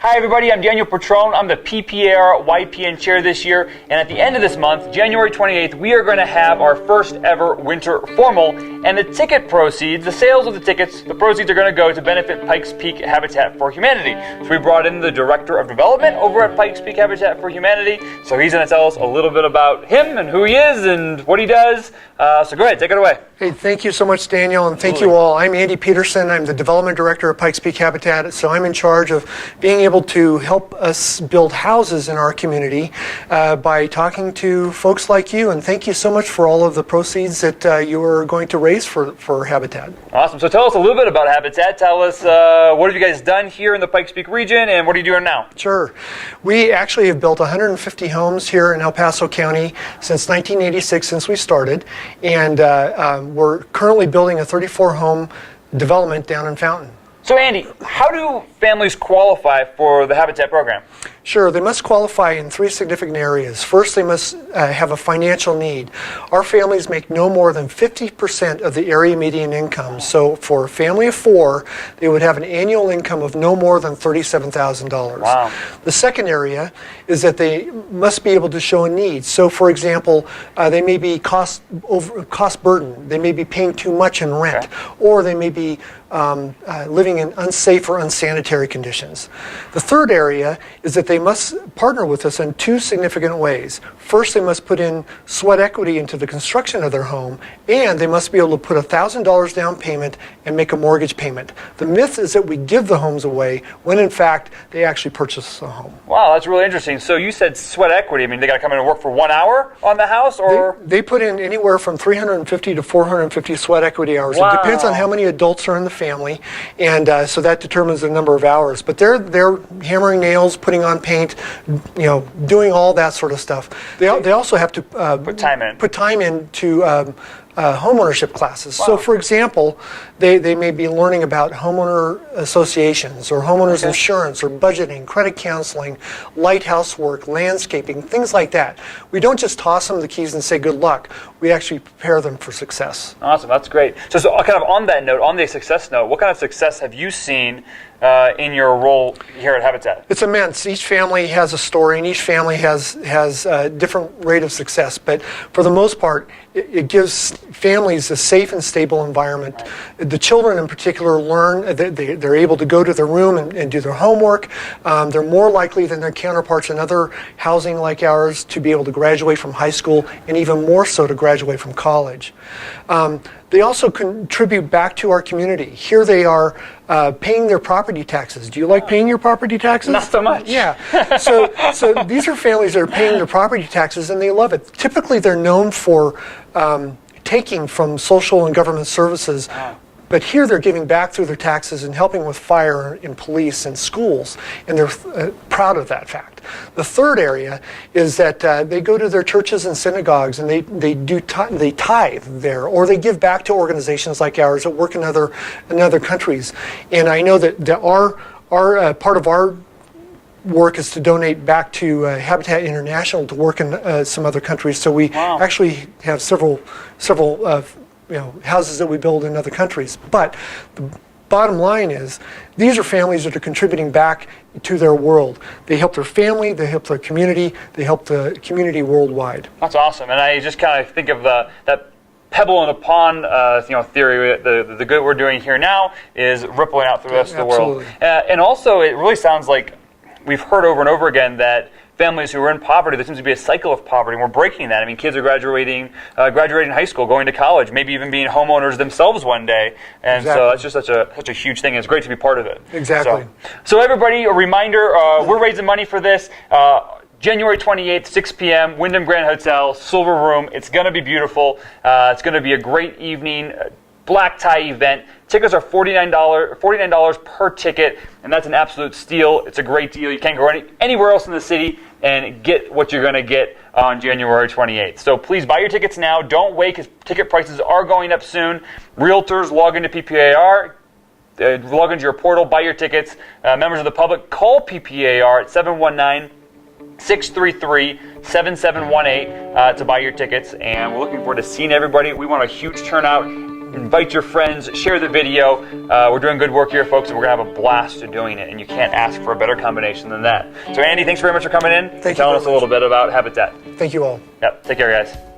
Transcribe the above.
Hi everybody, I'm Daniel Petrone. I'm the PPAR YPN chair this year, and at the end of this month, January 28th, we are going to have our first ever winter formal, and the ticket proceeds, the sales of the tickets, the proceeds are going to go to benefit Pikes Peak Habitat for Humanity. So we brought in the Director of Development over at Pikes Peak Habitat for Humanity, so he's going to tell us a little bit about him and who he is and what he does. So go ahead, take it away. Hey, thank you so much, Daniel, and thank you all. I'm Andy Peterson. I'm the Development Director of Pikes Peak Habitat, so I'm in charge of being able to help us build houses in our community by talking to folks like you, and thank you so much for all of the proceeds that you are going to raise for Habitat. Awesome. So tell us a little bit about Habitat. Tell us what have you guys done here in the Pikes Peak region, and what are you doing now? Sure. We actually have built 150 homes here in El Paso County since 1986, since we started, and we're currently building a 34-home development down in Fountain. So Andy, how do families qualify for the Habitat program? Sure, they must qualify in three significant areas. First, they must have a financial need. Our families make no more than 50% of the area median income. So for a family of four, they would have an annual income of no more than $37,000. Wow. The second area is that they must be able to show a need. So for example, they may be cost burden. They may be paying too much in rent, or they may be living in unsafe or unsanitary conditions. The third area is that they must partner with us in two significant ways. First, they must put in sweat equity into the construction of their home, and they must be able to put $1,000 down payment and make a mortgage payment. The myth is that we give the homes away when in fact they actually purchase a home. Wow, that's really interesting. So you said sweat equity. I mean, they got to come in and work for 1 hour on the house, or? They put in anywhere from 350 to 450 sweat equity hours. Wow. It depends on how many adults are in the family, and so that determines the number of hours. But they're hammering nails, putting on paint, doing all that sort of stuff. They also have to put time into home ownership classes. Wow. So for example, they may be learning about homeowner associations or homeowners insurance or budgeting, credit counseling, lighthouse work, landscaping, things like that. We don't just toss them the keys and say good luck. We actually prepare them for success. Awesome, that's great. So kind of on that note, on the success note, what kind of success have you seen in your role here at Habitat? It's immense. Each family has a story, and each family has a different rate of success. But for the most part, it gives families a safe and stable environment. Right. The children in particular learn, they're able to go to their room and do their homework. They're more likely than their counterparts in other housing like ours to be able to graduate from high school, and even more so to graduate from college. They also contribute back to our community. Here they are paying their property taxes. Do you like paying your property taxes? Not so much. Yeah. So these are families that are paying their property taxes, and they love it. Typically, they're known for taking from social and government services. But here they're giving back through their taxes and helping with fire and police and schools, and they're proud of that fact. The third area is that they go to their churches and synagogues, and they tithe there, or they give back to organizations like ours that work in other countries. And I know that our part of our work is to donate back to Habitat International to work in some other countries. So we actually have several houses that we build in other countries. But the bottom line is, these are families that are contributing back to their world. They help their family, they help their community, they help the community worldwide. That's awesome. And I just kind of think of that pebble in a pond theory. The good we're doing here now is rippling out through the rest of the world. And also, it really sounds like we've heard over and over again that families who are in poverty, there seems to be a cycle of poverty, and we're breaking that. I mean, kids are graduating high school, going to college, maybe even being homeowners themselves one day, and so that's just such a huge thing, and it's great to be part of it. Exactly. So everybody, a reminder, we're raising money for this. January 28th, 6 p.m., Wyndham Grand Hotel, Silver Room. It's going to be beautiful. It's going to be a great evening. Black tie event. Tickets are $49 per ticket, and that's an absolute steal. It's a great deal. You can't go anywhere else in the city and get what you're going to get on January 28th. So please buy your tickets now. Don't wait, because ticket prices are going up soon. Realtors, log into PPAR. Log into your portal, buy your tickets. Members of the public, call PPAR at 719-633-7718 to buy your tickets. And we're looking forward to seeing everybody. We want a huge turnout. invite your friends, share the video. We're doing good work here, folks, and we're going to have a blast doing it, and you can't ask for a better combination than that. So Andy, thanks very much for coming in and telling us a little bit about Habitat. Thank you all. Yep, take care, guys.